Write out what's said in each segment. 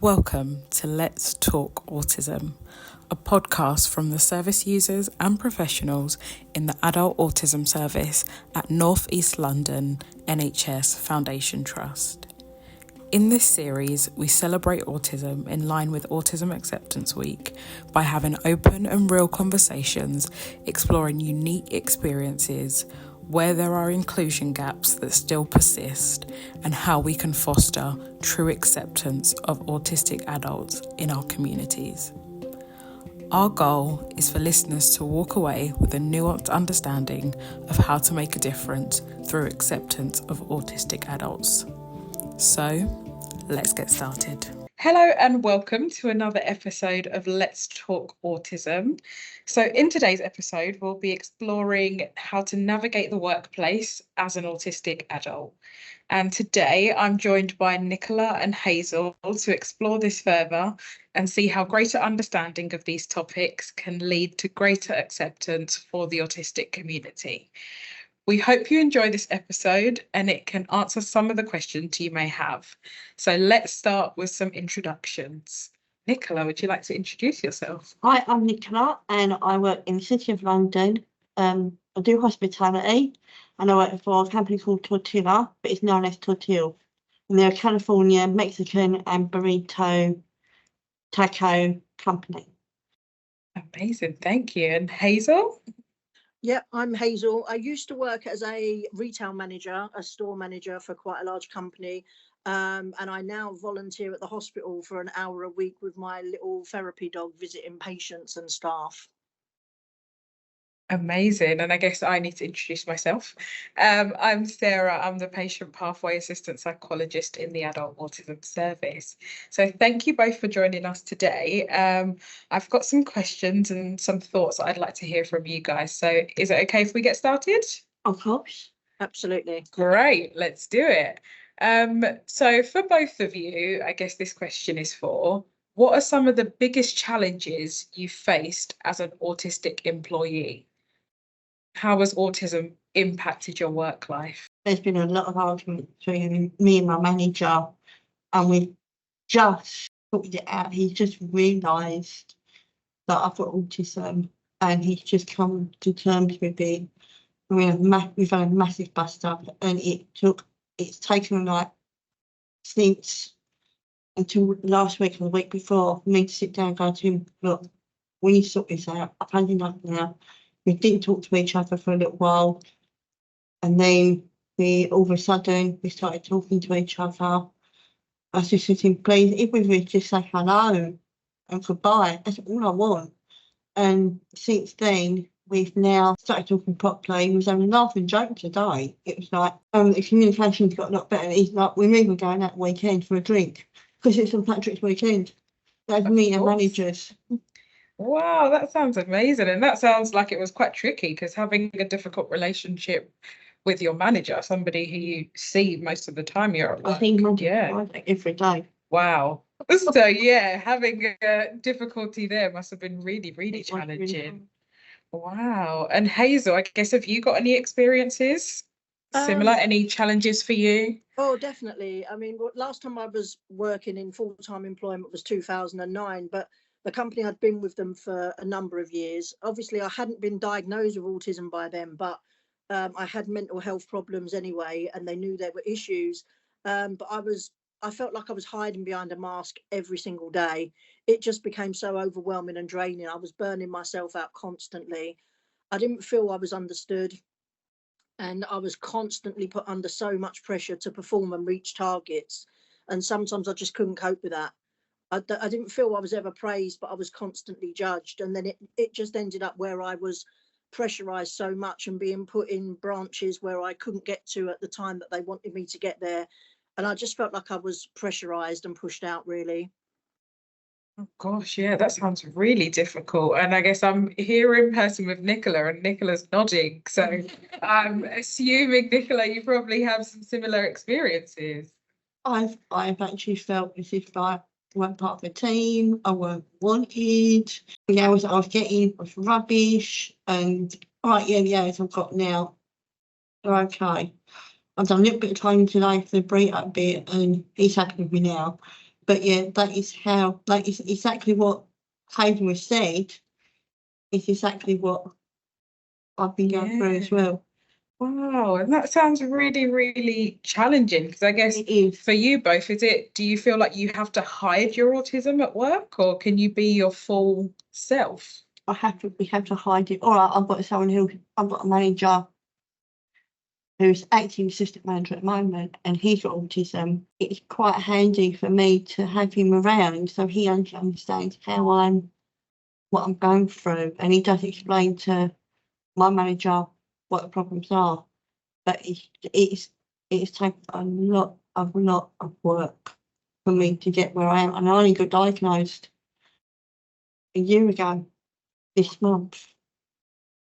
Welcome to Let's Talk Autism, a podcast from the service users and professionals in the Adult Autism Service at North East London NHS Foundation Trust. In this series, we celebrate autism in line with Autism Acceptance Week by having open and real conversations, exploring unique experiences, where there are inclusion gaps that still persist, and how we can foster true acceptance of autistic adults in our communities. Our goal is for listeners to walk away with a nuanced understanding of how to make a difference through acceptance of autistic adults. So, let's get started. Hello and welcome to another episode of Let's Talk Autism. So in today's episode, we'll be exploring how to navigate the workplace as an autistic adult. And today I'm joined by Nicola and Hazel to explore this further and see how greater understanding of these topics can lead to greater acceptance for the autistic community. We hope you enjoy this episode and it can answer some of the questions you may have. So let's start with some introductions. Nicola, would you like to introduce yourself? Hi, I'm Nicola and I work in the City of London. I do hospitality and I work for a company called Tortilla, but it's known as Tortilla. And they're a California, Mexican and burrito taco company. Amazing, thank you. And Hazel? Yeah, I'm Hazel. I used to work as a retail manager, a store manager for quite a large company. And I now volunteer at the hospital for an hour a week with my little therapy dog visiting patients and staff. Amazing. And I guess I need to introduce myself. I'm Sarah. I'm the patient pathway assistant psychologist in the Adult Autism Service. So thank you both for joining us today. I've got some questions and some thoughts that I'd like to hear from you guys. So is it okay if we get started? Of course. Absolutely. Great, let's do it. So for both of you, I guess this question is what are some of the biggest challenges you faced as an autistic employee? How has autism impacted your work life? There's been a lot of argument between me and my manager and we just sorted it out. He's just realised that I've got autism and he's just come to terms with it. We've had a massive bust up and it's taken like since until last week or the week before for me to sit down and go to him, look, we need to sort this out. I've had enough now. We didn't talk to each other for a little while. And then all of a sudden we started talking to each other. I was just sitting, please, if we would just say hello and goodbye, that's all I want. And since then, we've now started talking properly. We was having a laugh and joke today. It was like, the communication's got a lot better. He's like, we're even going out weekend for a drink because it's St. Patrick's weekend. That's me and managers. Wow, that sounds amazing. And that sounds like it was quite tricky because having a difficult relationship with your manager, somebody who you see most of the time you're at work. I think every day. Wow. So yeah, having a difficulty there must have been really, really challenging. Wow. And Hazel, I guess, have you got any experiences similar? Any challenges for you? Oh, definitely. I mean, last time I was working in full-time employment was 2009, but the company had been with them for a number of years. Obviously, I hadn't been diagnosed with autism by then, but I had mental health problems anyway, and they knew there were issues. But I felt like I was hiding behind a mask every single day. It just became so overwhelming and draining. I was burning myself out constantly. I didn't feel I was understood. And I was constantly put under so much pressure to perform and reach targets. And sometimes I just couldn't cope with that. I didn't feel I was ever praised, but I was constantly judged. And then it just ended up where I was pressurized so much and being put in branches where I couldn't get to at the time that they wanted me to get there. And I just felt like I was pressurized and pushed out, really. Oh gosh, yeah, that sounds really difficult. And I guess I'm here in person with Nicola and Nicola's nodding. So I'm assuming, Nicola, you probably have some similar experiences. I've actually felt as if I weren't part of the team, I weren't wanted, the hours I was getting was rubbish, and the hours I've got now are okay. I've done a little bit of training today for the burrito bit and he's happy with me now. But yeah, that is exactly what Hazel has said. It's exactly what I've been going through as well. Wow, and that sounds really, really challenging because I guess It is. for you both, do you feel like you have to hide your autism at work or can you be your full self? We have to hide it. All right, I've got a manager who's acting assistant manager at the moment, and he's got autism. It's quite handy for me to have him around so he understands what I'm going through, and he does explain to my manager what the problems are. But it's taken a lot of work for me to get where I am, and I only got diagnosed a year ago this month.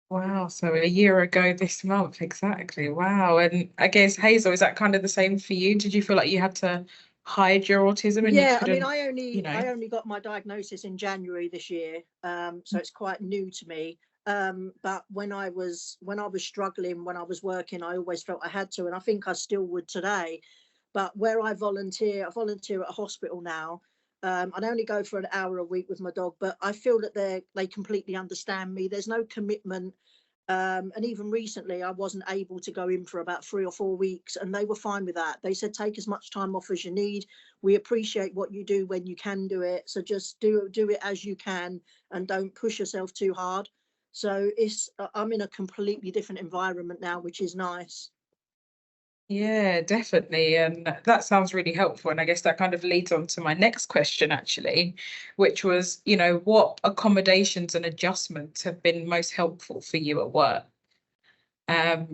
Wow, so a year ago this month, exactly. Wow. And I guess Hazel, is that kind of the same for you? Did you feel like you had to hide your autism and you Yeah, I mean, couldn't, I only got my diagnosis in January this year, so it's quite new to me. But when I was struggling, when I was working, I always felt I had to, and I think I still would today. But where I volunteer at a hospital now. I only go for an hour a week with my dog, but I feel that they completely understand me. There's no commitment. And even recently, I wasn't able to go in for about 3 or 4 weeks, and they were fine with that. They said, take as much time off as you need. We appreciate what you do when you can do it. So just do it as you can and don't push yourself too hard. So I'm in a completely different environment now, which is nice. Yeah, definitely. And that sounds really helpful. And I guess that kind of leads on to my next question, actually, which was, what accommodations and adjustments have been most helpful for you at work?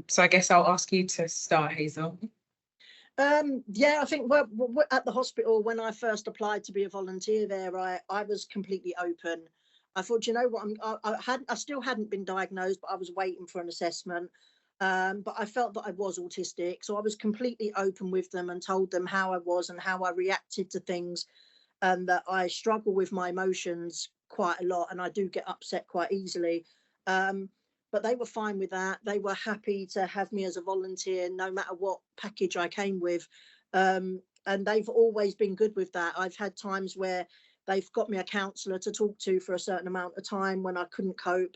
So I guess I'll ask you to start, Hazel. Yeah, I think at the hospital when I first applied to be a volunteer there, I was completely open. I thought, you know what, I still hadn't been diagnosed, but I was waiting for an assessment. But I felt that I was autistic, so I was completely open with them and told them how I was and how I reacted to things, and that I struggle with my emotions quite a lot, and I do get upset quite easily. But they were fine with that. They were happy to have me as a volunteer, no matter what package I came with. And they've always been good with that. I've had times where they've got me a counsellor to talk to for a certain amount of time when I couldn't cope.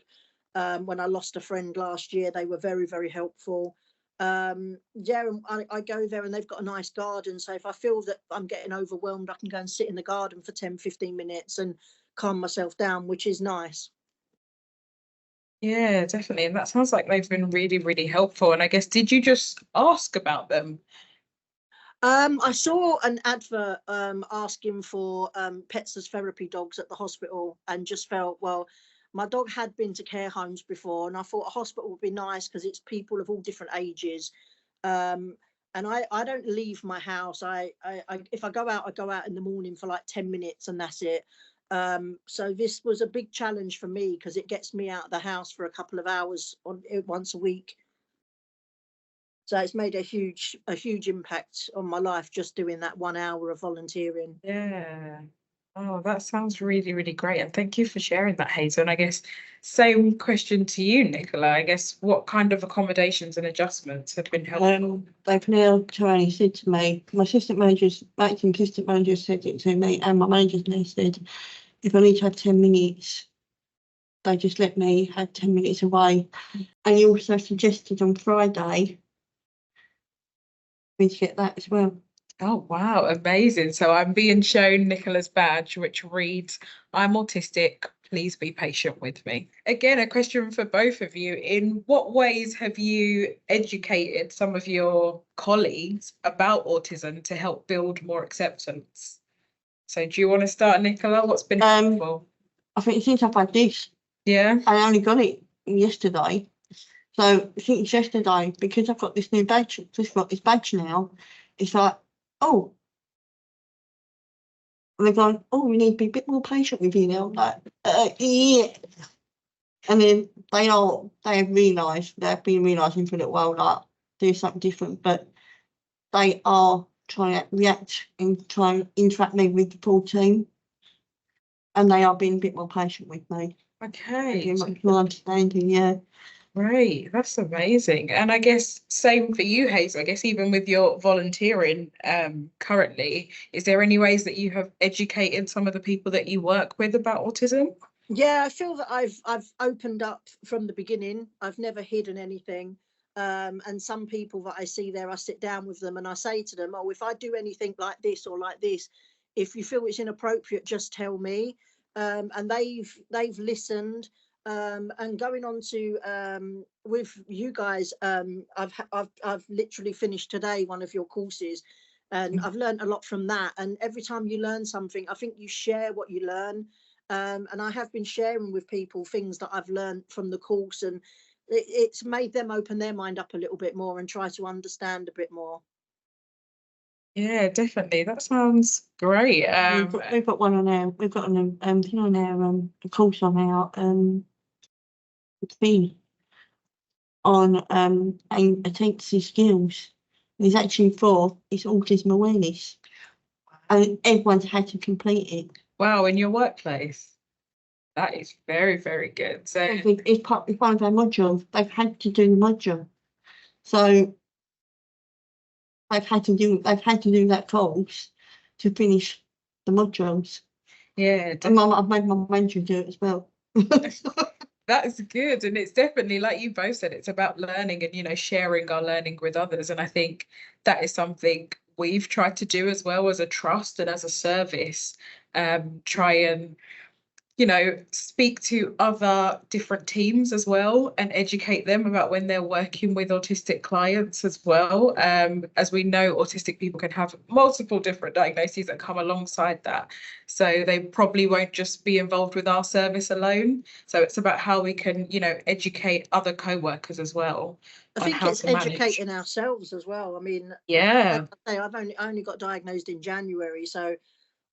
When I lost a friend last year, they were very, very helpful. Yeah, and I go there and they've got a nice garden. So if I feel that I'm getting overwhelmed, I can go and sit in the garden for 10-15 minutes and calm myself down, which is nice. Yeah, definitely. And that sounds like they've been really, really helpful. And I guess, did you just ask about them? I saw an advert asking for pets as therapy dogs at the hospital, and just felt, well, my dog had been to care homes before, and I thought a hospital would be nice because it's people of all different ages. And I don't leave my house. If I go out in the morning for like 10 minutes and that's it. So this was a big challenge for me because it gets me out of the house for a couple of hours once a week. So it's made a huge impact on my life just doing that 1 hour of volunteering. Yeah. Oh, that sounds really, really great. And thank you for sharing that, Hazel. And I guess same question to you, Nicola. I guess what kind of accommodations and adjustments have been helpful? They've now only said to me, my acting assistant manager said it to me, and my manager's now said, if I need to have 10 minutes, they just let me have 10 minutes away. And he also suggested on Friday me to get that as well. Oh, wow, amazing. So I'm being shown Nicola's badge, which reads, I'm autistic, please be patient with me. Again, a question for both of you. In what ways have you educated some of your colleagues about autism to help build more acceptance? So do you want to start, Nicola? What's been helpful? I think since I've had this, Yeah. I only got it yesterday. So since yesterday, because I've got this new badge, this badge now, it's like, oh, and they're going, oh, we need to be a bit more patient with you now. I'm like, yeah. And then they have realised, they've been realising for a little while, like, do something different, but they are trying to react and try and interact me with the full team. And they are being a bit more patient with me. Okay. Much more understanding, yeah. Great, that's amazing. And I guess same for you, Hazel. I guess even with your volunteering currently, is there any ways that you have educated some of the people that you work with about autism? Yeah, I feel that I've opened up from the beginning. I've never hidden anything. And some people that I see there, I sit down with them and I say to them, "Oh, if I do anything like this or like this, if you feel it's inappropriate, just tell me." And they've listened. And going on to with you guys, I've literally finished today one of your courses, and I've learned a lot from that. And every time you learn something, I think you share what you learn. And I have been sharing with people things that I've learned from the course, and it's made them open their mind up a little bit more and try to understand a bit more. Yeah, definitely. That sounds great. We've got one on our, we've got an thing on our a course on our thing on attention skills. It's actually for it's autism awareness, and everyone's had to complete it. Wow, in your workplace. That is very, very good. So It's one of our modules. They've had to do the module, so they've had to do that course to finish the modules. yeah, And I've made my manager do it as well. that's good. And it's definitely, like you both said, it's about learning and, sharing our learning with others. And I think that is something we've tried to do as well as a trust and as a service. Try and speak to other different teams as well and educate them about when they're working with autistic clients as well. As we know, autistic people can have multiple different diagnoses that come alongside that. So they probably won't just be involved with our service alone. So it's about how we can, educate other co-workers as well. I think it's educating ourselves as well. I mean, yeah, I say I've only got diagnosed in January, so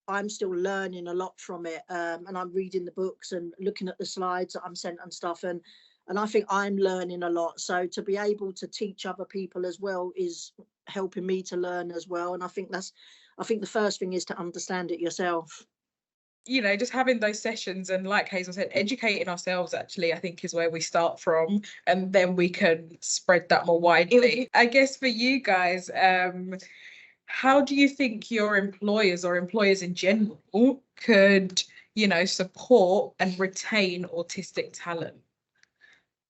I'm still learning a lot from it, and I'm reading the books and looking at the slides that I'm sent and stuff, and I think I'm learning a lot. So to be able to teach other people as well is helping me to learn as well. And I think the first thing is to understand it yourself. Just having those sessions and, like Hazel said, educating ourselves actually, I think, is where we start from, and then we can spread that more widely. I guess for you guys, how do you think your employers or employers in general could, support and retain autistic talent?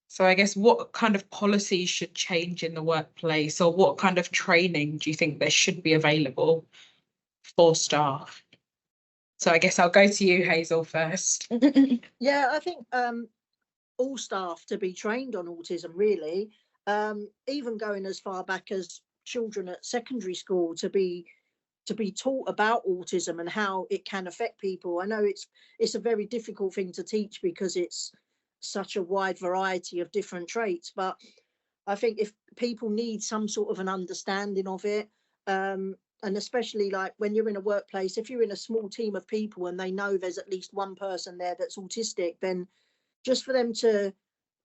So I guess what kind of policies should change in the workplace, or what kind of training do you think there should be available for staff? So I guess I'll go to you, Hazel, first. Yeah, I think all staff to be trained on autism, really. Even going as far back as children at secondary school to be taught about autism and how it can affect people. I know it's a very difficult thing to teach because it's such a wide variety of different traits, but I think if people need some sort of an understanding of it, and especially like when you're in a workplace, if you're in a small team of people and they know there's at least one person there that's autistic, then just for them to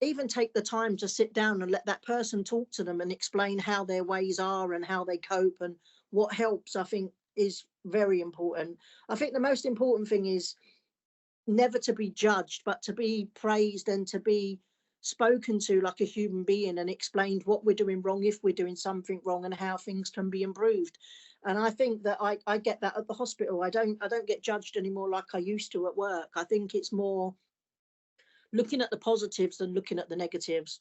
even take the time to sit down and let that person talk to them and explain how their ways are and how they cope and what helps, I think is very important. I think the most important thing is never to be judged, but to be praised and to be spoken to like a human being and explained what we're doing wrong, if we're doing something wrong, and how things can be improved. And I think that I get that at the hospital. I don't get judged anymore like I used to at work. I think it's more looking at the positives than looking at the negatives.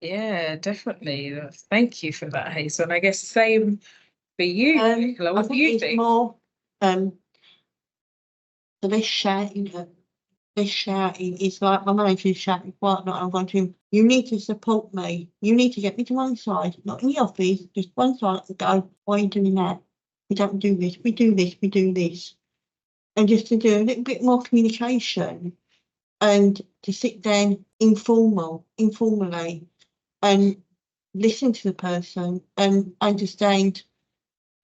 Yeah, definitely. Thank you for that, Hazel. And I guess same for you, Nicola. What do you think? More the less shouting. Less shouting. It's like my manager's shouting quite a lot. I'm going to him. You need to support me. You need to get me to one side, not in the office, just one side and go, why are you doing that? We don't do this. We do this. We do this. And just to do a little bit more communication and to sit down informally and listen to the person and understand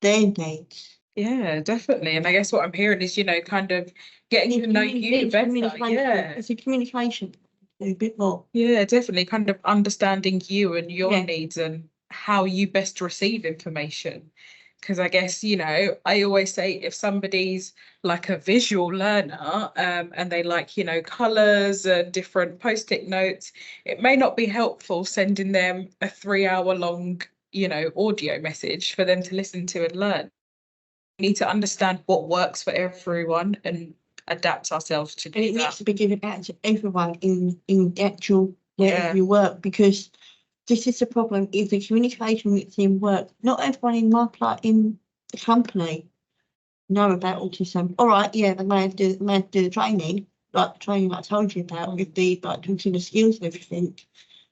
their needs. Yeah, definitely. And I guess what I'm hearing is, kind of getting to know you better. Yeah. It's a communication, a bit more. Yeah, definitely. Kind of understanding you and your needs and how you best receive information. Because I guess, I always say if somebody's like a visual learner, and they like, colours and different post-it notes, it may not be helpful sending them a 3 hour long, audio message for them to listen to and learn. We need to understand what works for everyone and adapt ourselves to And do it needs that. to be given out to everyone in the actual wherever Yeah. you work, because this is the problem, is the communication within work. Not everyone in in the company know about autism. All right, yeah, they may have to do the training, like the training I told you about, with the like teaching the skills and everything.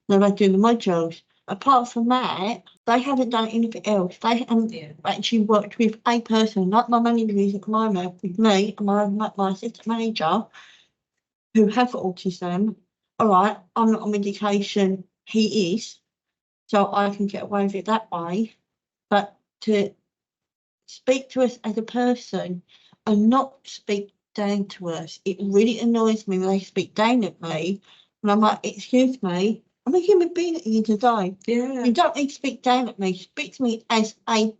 They may do the modules. Apart from that, they haven't done anything else. They haven't actually worked with a person, like my manager is at the moment, with me and my assistant manager, who have got autism. All right, I'm not on medication, he is, so I can get away with it that way. But to speak to us as a person and not speak down to us, it really annoys me when they speak down at me. And I'm like, excuse me, I'm a human being at the end of the day. Yeah. You don't need to speak down at me. Speak to me as a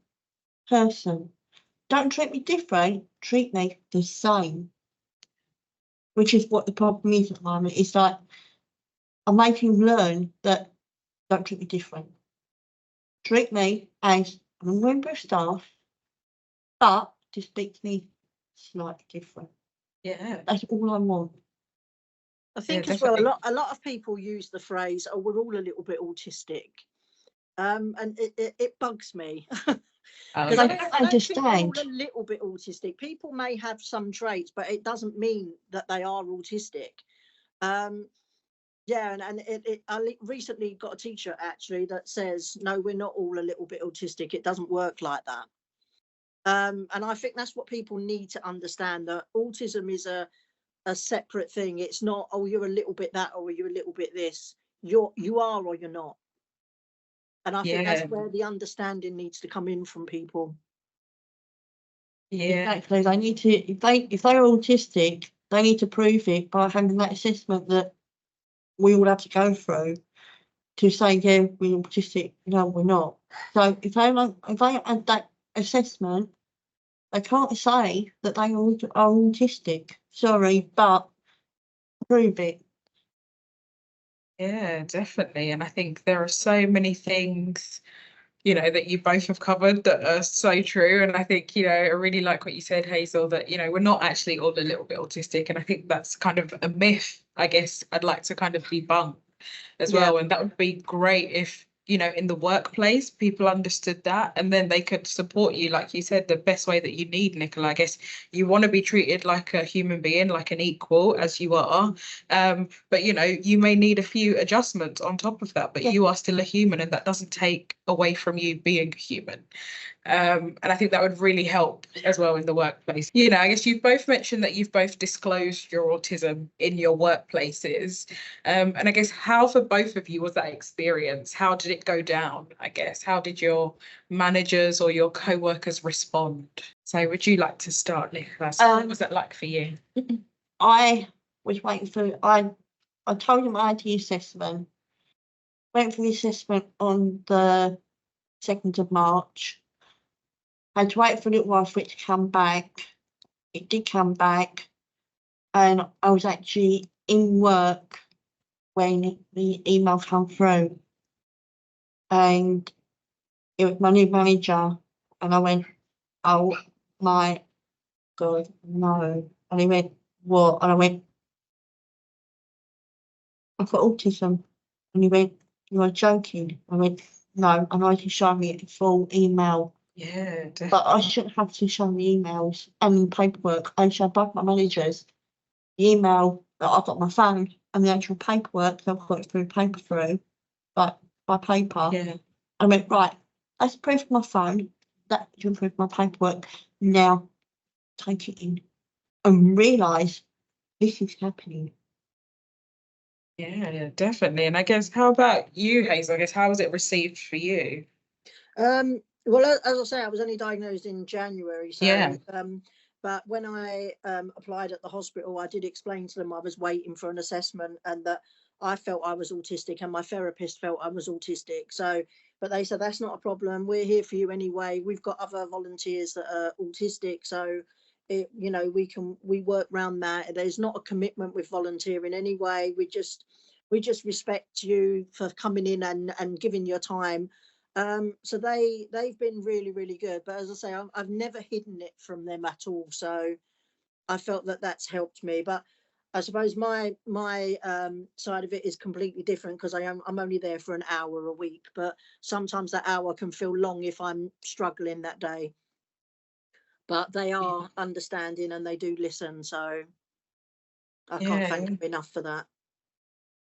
person. Don't treat me different. Treat me the same. Which is what the problem is at the moment. It's like I'm making them learn that don't treat me different. Treat me as a member of staff, but to speak to me slightly different. Yeah. That's all I want. I think Yeah, as well, definitely. a lot of people use the phrase, "Oh, we're all a little bit autistic," and it bugs me. Oh, Because Because I I don't don't think we're all understand. a little bit autistic. People may have some traits, but it doesn't mean that they are autistic. Um, yeah, and recently got a T-shirt actually that says, "No, we're not all a little bit autistic. It doesn't work like that." And I think that's what people need to understand, that autism is a separate thing. It's not, "Oh, you're a little bit that, or you're a little bit this." You are, or you're not. And I think that's Yeah. where the understanding needs to come in from people. Yeah. Exactly. They need to, if they're autistic, they need to prove it by having that assessment that we all have to go through to say, yeah, we're autistic. No, we're not. So if they have that assessment, they can't say that they are autistic. Sorry, but prove it. Yeah, definitely. And I think there are so many things, that you both have covered that are so true. And I think, I really like what you said, Hazel, that, we're not actually all a little bit autistic. And I think that's kind of a myth, I guess I'd like to kind of debunk as Yeah. well. And that would be great if, in the workplace, people understood that and then they could support you, like you said, the best way that you need, Nicola. I guess you want to be treated like a human being, like an equal as you are. But you may need a few adjustments on top of that, but Yeah. you are still a human and that doesn't take away from you being a human. And I think that would really help as well in the workplace. I guess you've both mentioned that you've both disclosed your autism in your workplaces. And I guess how for both of you was that experience? How did it go down, I guess? How did your managers or your co-workers respond? So would you like to start, Nicola? What was that like for you? I was waiting for, I told him I had the assessment, went for the assessment on the 2nd of March. I had to wait for a little while for it to come back. It did come back, and I was actually in work when the email came through, and it was my new manager, and I went, "Oh my God, no." And he went, "What?" And I went, "I've got autism." And he went, "You are joking." I went, "No." And I can show me the full email. Yeah, But definitely. I shouldn't have to show the emails and paperwork. I show both my managers the email that I've got on my phone and the actual paperwork that I've got through paper through, like by paper. Yeah. I went, right, that's proof of my phone, that's proof of my paperwork. Now take it in and realise this is happening. Yeah, definitely. And I guess how about you, Hazel? I guess how was it received for you? Well, as I say, I was only diagnosed in January. So, Yeah. but when I applied at the hospital, I did explain to them I was waiting for an assessment and that I felt I was autistic and my therapist felt I was autistic. So But they said, that's not a problem. We're here for you anyway. We've got other volunteers that are autistic. So, we work around that. There's not a commitment with volunteering anyway. We just respect you for coming in and giving your time. So they've been really, really good. But as I say, I've never hidden it from them at all. So I felt that that's helped me. But I suppose my side of it is completely different, because I'm only there for an hour a week, but sometimes that hour can feel long if I'm struggling that day. But they are understanding and they do listen, so I can't thank them enough for that.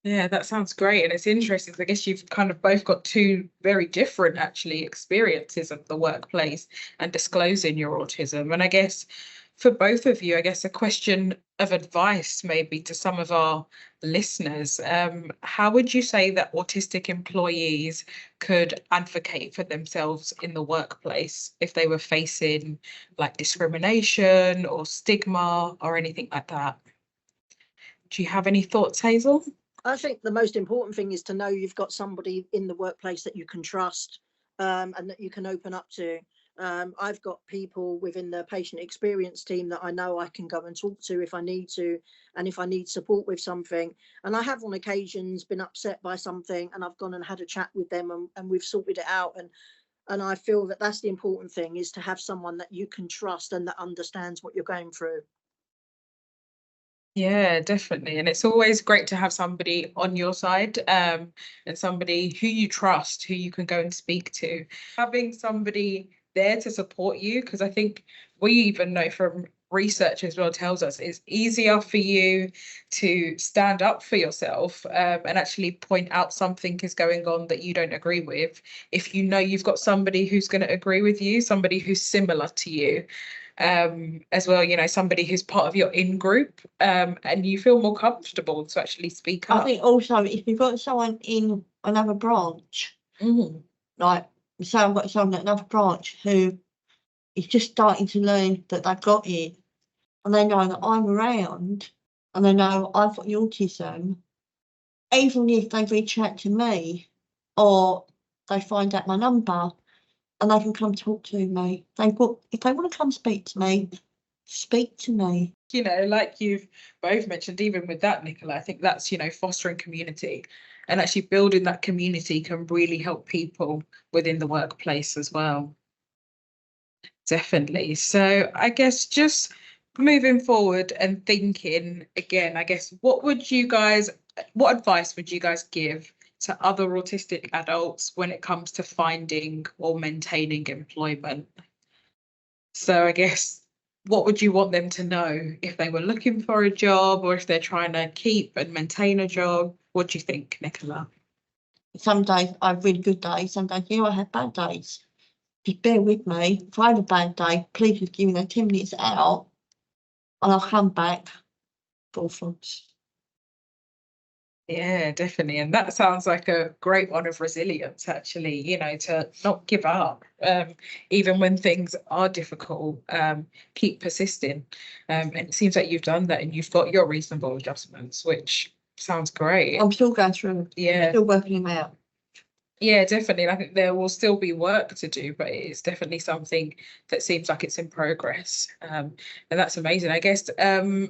Yeah, that sounds great. And it's interesting, 'cause I guess you've kind of both got two very different actually experiences of the workplace and disclosing your autism. And I guess for both of you, I guess a question of advice maybe to some of our listeners. How would you say that autistic employees could advocate for themselves in the workplace if they were facing like discrimination or stigma or anything like that? Do you have any thoughts, Hazel? I think the most important thing is to know you've got somebody in the workplace that you can trust, and that you can open up to. I've got people within the patient experience team that I know I can go and talk to if I need to, and if I need support with something. And I have on occasions been upset by something and I've gone and had a chat with them, and we've sorted it out. And I feel that that's the important thing, is to have someone that you can trust and that understands what you're going through. Yeah, definitely. And it's always great to have somebody on your side, and somebody who you trust, who you can go and speak to. Having somebody there to support you, because I think we even know from research as well tells us it's easier for you to stand up for yourself, and actually point out something is going on that you don't agree with, if you know you've got somebody who's going to agree with you, somebody who's similar to you, as well, somebody who's part of your in-group, and you feel more comfortable to actually speak I up. think also if you've got someone in another branch, like say I've got someone in another branch who is just starting to learn that they've got it, and they know that I'm around, and they know I've got the autism, even if they reach out to me or they find out my number and they can come talk to me. If they want to come speak to me, speak to me. Like you've both mentioned, even with that, Nicola, I think that's, fostering community, and actually building that community can really help people within the workplace as well. Definitely. So I guess just moving forward and thinking again, I guess what advice would you guys give to other autistic adults when it comes to finding or maintaining employment? So I guess what would you want them to know if they were looking for a job, or if they're trying to keep and maintain a job? What do you think, Nicola? Some days I have really good days, some days I have bad days. Just bear with me. If I have a bad day, please just give me 10 minutes out and I'll come back full force. Yeah, definitely. And that sounds like a great one of resilience, actually, to not give up, even when things are difficult, keep persisting. And it seems like you've done that and you've got your reasonable adjustments, which sounds great. I'm still going through, still working them out. Yeah, definitely. I think there will still be work to do, but it's definitely something that seems like it's in progress. And that's amazing. I guess,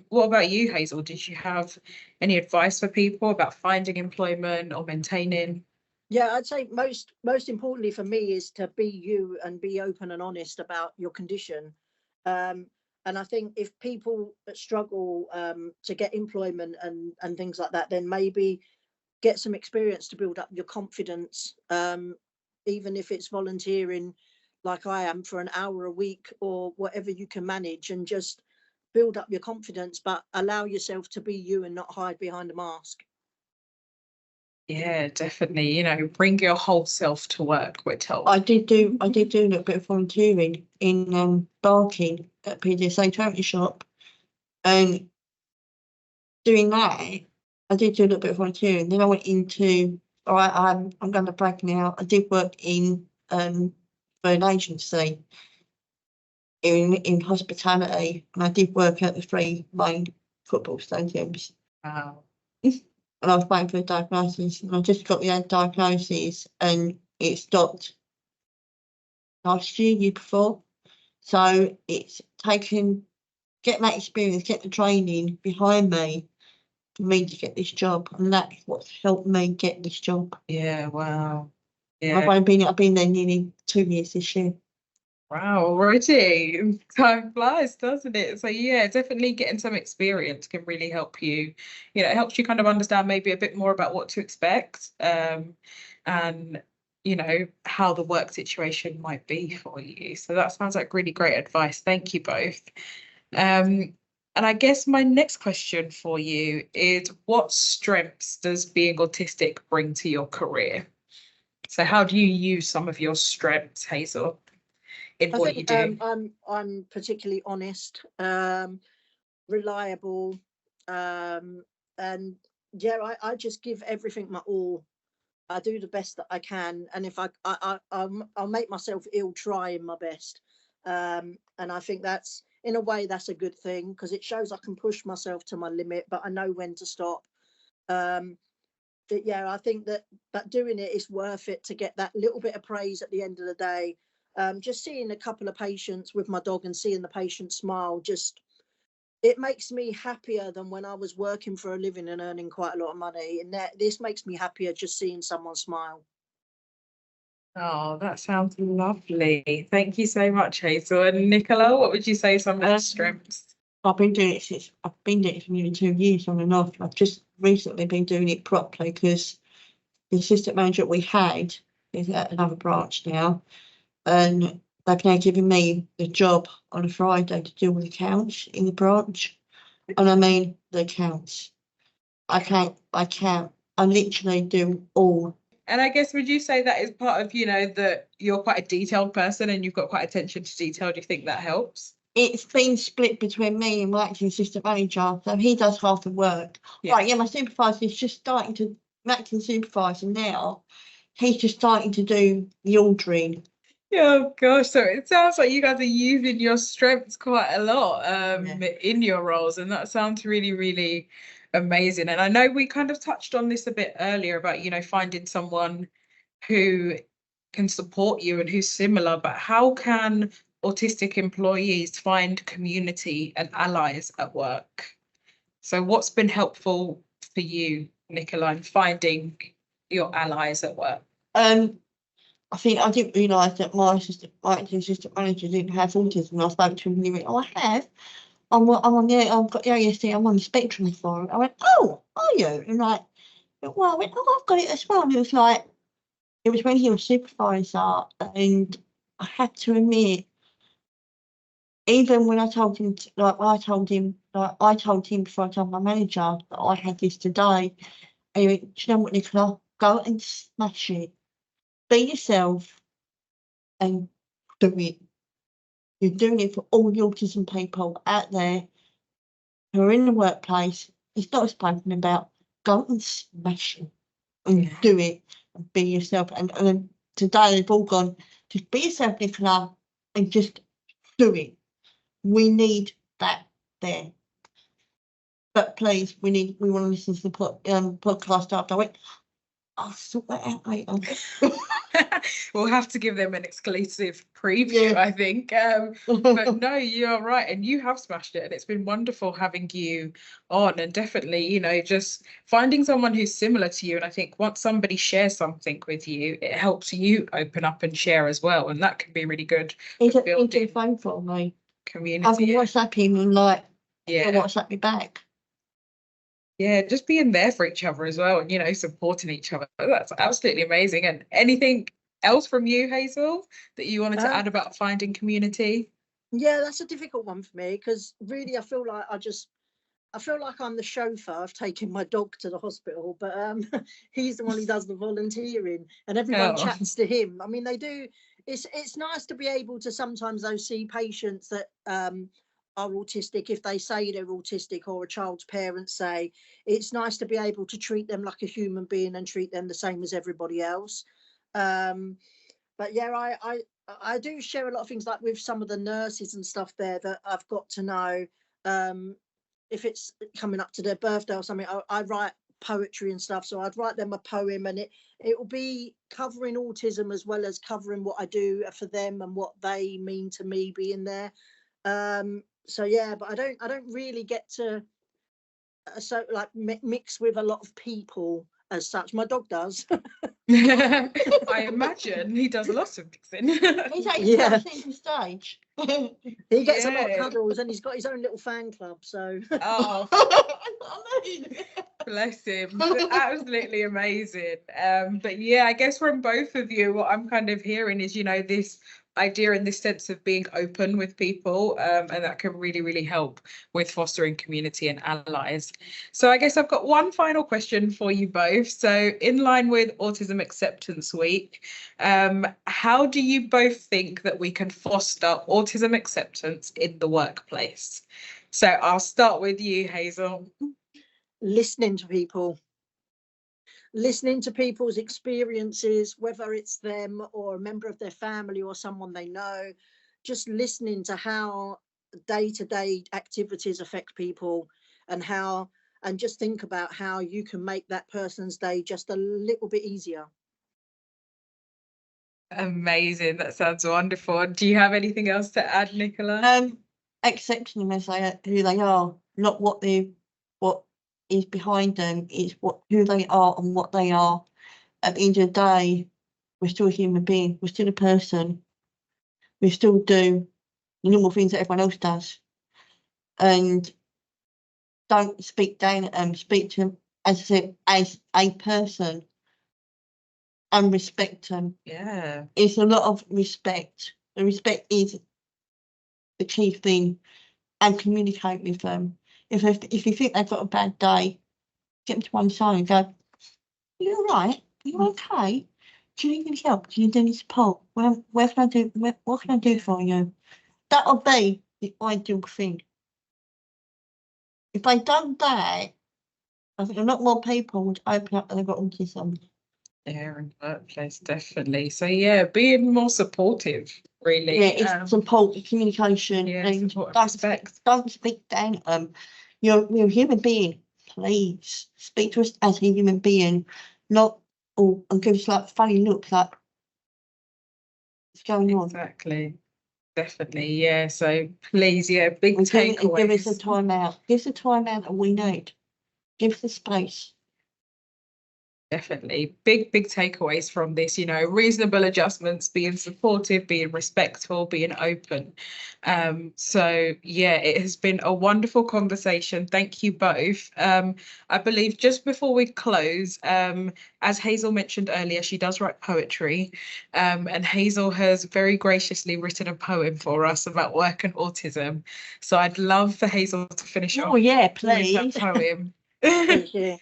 what about you, Hazel? Did you have any advice for people about finding employment or maintaining? Yeah, I'd say most importantly for me is to be you and be open and honest about your condition. And I think if people struggle to get employment and things like that, then maybe get some experience to build up your confidence, even if it's volunteering like I am for an hour a week or whatever you can manage, and just build up your confidence, but allow yourself to be you and not hide behind a mask. Yeah, definitely. Bring your whole self to work, we're told. I did do a little bit of volunteering in barking at PDSA charity shop, and doing that, I did do a little bit of volunteering. Then I went into, all right, I'm going to break now. I did work in for an agency in hospitality, and I did work at the 3 main football stadiums. Wow. And I was waiting for a diagnosis, and I just got the diagnosis, and it stopped last year before. So it's taken, get that experience, get the training behind me for me to get this job, and that's what's helped me get this job. Yeah, wow. I've been there nearly 2 years this year. Wow, already. Time flies, doesn't it? So yeah, definitely getting some experience can really help you. It helps you kind of understand maybe a bit more about what to expect, and how the work situation might be for you. So that sounds like really great advice. Thank you both. And I guess my next question for you is, what strengths does being autistic bring to your career? So how do you use some of your strengths, Hazel, in I what you think do? I'm particularly honest, reliable, and yeah, I just give everything my all. I do the best that I can, and if I'll make myself ill trying my best, and I think that's, in a way, that's a good thing, because it shows I can push myself to my limit, but I know when to stop. Um, but yeah, I think that doing it is worth it to get that little bit of praise at the end of the day. Just seeing a couple of patients with my dog and seeing the patient smile, just, it makes me happier than when I was working for a living and earning quite a lot of money. And this makes me happier just seeing someone smile. Oh, that sounds lovely. Thank you so much, Hazel. And Nicola, what would you say some of the strengths? I've been doing it for nearly 2 years on and off. I've just recently been doing it properly because the assistant manager we had is at another branch now, and they've now given me the job on a Friday to deal with accounts in the branch. And I mean the accounts. I literally do all. And I guess, would you say that is part of, that you're quite a detailed person and you've got quite attention to detail? Do you think that helps? It's been split between me and my acting assistant manager, so he does half the work. Yeah. Right, yeah, my supervisor is just starting to, my acting supervisor now, he's just starting to do the ordering. Oh gosh, so it sounds like you guys are using your strengths quite a lot in your roles, and that sounds really, really amazing. And I know we kind of touched on this a bit earlier about, finding someone who can support you and who's similar, but how can autistic employees find community and allies at work? So what's been helpful for you, Nicola, in finding your allies at work? I think I didn't realise that my acting assistant manager didn't have autism. And I spoke to him and he went, "Oh, I have. I've got the ASD, I'm on the spectrum for it." I went, "Oh, are you?" And well, I went, "Oh, I've got it as well." And it was when he was supervisor, and I had to admit, even when I told him, I told him before I told my manager that I had this today, and he went, "Do you know what, Nicola? Go and smash it. Be yourself and do it. You're doing it for all the autism people out there who are in the workplace. It's not spoken about. Go and smash it and do it and be yourself." And then today they've all gone, "Just be yourself, Nicola, and just do it. We need that there. But please, we want to listen to the podcast after." I went, "I'll sort that out later." We'll have to give them an exclusive preview, I think. But no, you're right. And you have smashed it. And it's been wonderful having you on. And definitely, just finding someone who's similar to you. And I think once somebody shares something with you, it helps you open up and share as well. And that can be really good He's for a building phone for me. community. I can WhatsApp him and Yeah. he'll WhatsApp me back. Yeah, just being there for each other as well, and supporting each other. That's absolutely amazing. And anything else from you, Hazel, that you wanted to add about finding community? Yeah, that's a difficult one for me, because really I feel like I'm the chauffeur. I've taken my dog to the hospital, but he's the one who does the volunteering, and everyone chats to him. I mean, they do. It's nice to be able to sometimes though see patients that are autistic, if they say they're autistic, or a child's parents say. It's nice to be able to treat them like a human being and treat them the same as everybody else. But yeah, I do share a lot of things, like with some of the nurses and stuff there, that I've got to know. If it's coming up to their birthday or something, I write poetry and stuff. So I'd write them a poem, and it will be covering autism as well as covering what I do for them and what they mean to me being there. So yeah, but I don't really get to so like mix with a lot of people as such. My dog does. I imagine he does a lot of mixing. He's actually Yeah. centre stage. He gets a lot of Yeah. cuddles, and he's got his own little fan club. So Oh, I mean, bless him. Absolutely amazing. But yeah, I guess from both of you, what I'm kind of hearing is, this idea and this sense of being open with people, and that can really, really help with fostering community and allies. So I guess I've got one final question for you both. So in line with Autism Acceptance Week, how do you both think that we can foster autism acceptance in the workplace? So I'll start with you, Hazel. listening to people's experiences, whether it's them or a member of their family or someone they know, just listening to how day-to-day activities affect people, and just think about how you can make that person's day just a little bit easier. Amazing. That sounds wonderful. Do you have anything else to add, Nicola? accepting them as who they are, not what is behind them. It's who they are and what they are. At the end of the day, we're still a human being. We're still a person. We still do the normal things that everyone else does. And don't speak down at them. Speak to them, as I said, as a person, and respect them. Yeah. It's a lot of respect. The respect is the key thing, and communicate with them. If you think they've got a bad day, get them to one side and go, "Are you all right? Are you okay? Do you need any help? Do you need any support? What can I do for you?" That'll be the ideal thing. If they'd done that, I think a lot more people would open up that they've got autism. Yeah, in the workplace, definitely. So yeah, being more supportive, really. Yeah, it's support, communication, Yeah, and support and respect. don't speak down at them. You're a human being. Please speak to us as a human being, not and give us like funny looks like what's going on. Exactly. Definitely. Yeah. So please, yeah, big And give us a takeaways. time out. Give us a time out that we need. Give us the space. Definitely. Big takeaways from this, reasonable adjustments, being supportive, being respectful, being open. So yeah, it has been a wonderful conversation. Thank you both. I believe just before we close, as Hazel mentioned earlier, she does write poetry. And Hazel has very graciously written a poem for us about work and autism. So I'd love for Hazel to finish off. Oh yeah, with please. that poem. Thank you.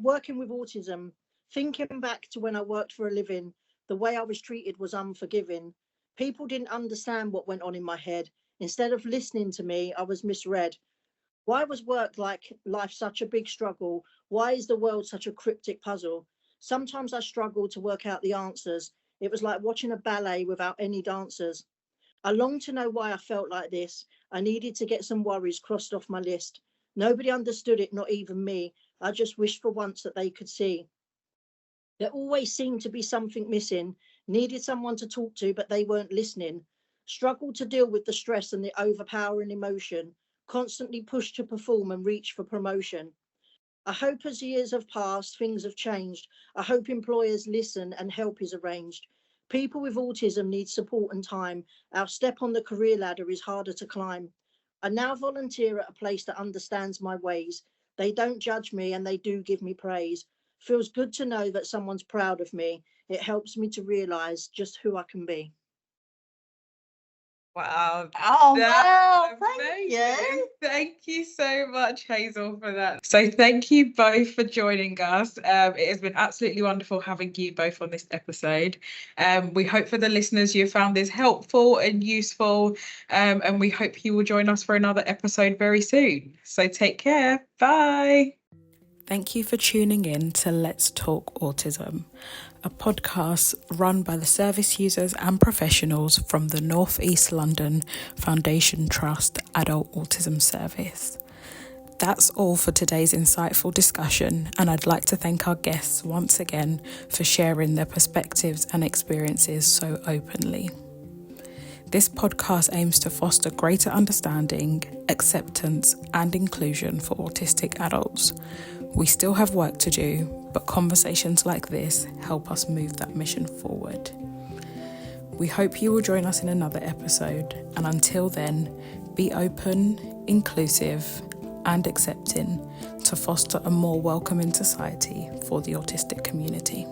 Working with autism, thinking back to when I worked for a living, the way I was treated was unforgiving. People didn't understand what went on in my head. Instead of listening to me, I was misread. Why was work like life such a big struggle? Why is the world such a cryptic puzzle? Sometimes I struggled to work out the answers. It was like watching a ballet without any dancers. I longed to know why I felt like this. I needed to get some worries crossed off my list. Nobody understood it, not even me. I just wished for once that they could see. There always seemed to be something missing. Needed someone to talk to, but they weren't listening. Struggled to deal with the stress and the overpowering emotion. Constantly pushed to perform and reach for promotion. I hope as years have passed, things have changed. I hope employers listen and help is arranged. People with autism need support and time. Our step on the career ladder is harder to climb. I now volunteer at a place that understands my ways. They don't judge me and they do give me praise. Feels good to know that someone's proud of me. It helps me to realise just who I can be. Wow. Oh That's wow, thank you. amazing. Thank you so much, Hazel, for that. So thank you both for joining us. It has been absolutely wonderful having you both on this episode. We hope for the listeners you found this helpful and useful, and we hope you will join us for another episode very soon. So take care. Bye. Thank you for tuning in to Let's Talk Autism, a podcast run by the service users and professionals from the North East London Foundation Trust Adult Autism Service. That's all for today's insightful discussion, and I'd like to thank our guests once again for sharing their perspectives and experiences so openly. This podcast aims to foster greater understanding, acceptance, and inclusion for autistic adults. We still have work to do, but conversations like this help us move that mission forward. We hope you will join us in another episode, and until then, be open, inclusive, and accepting to foster a more welcoming society for the autistic community.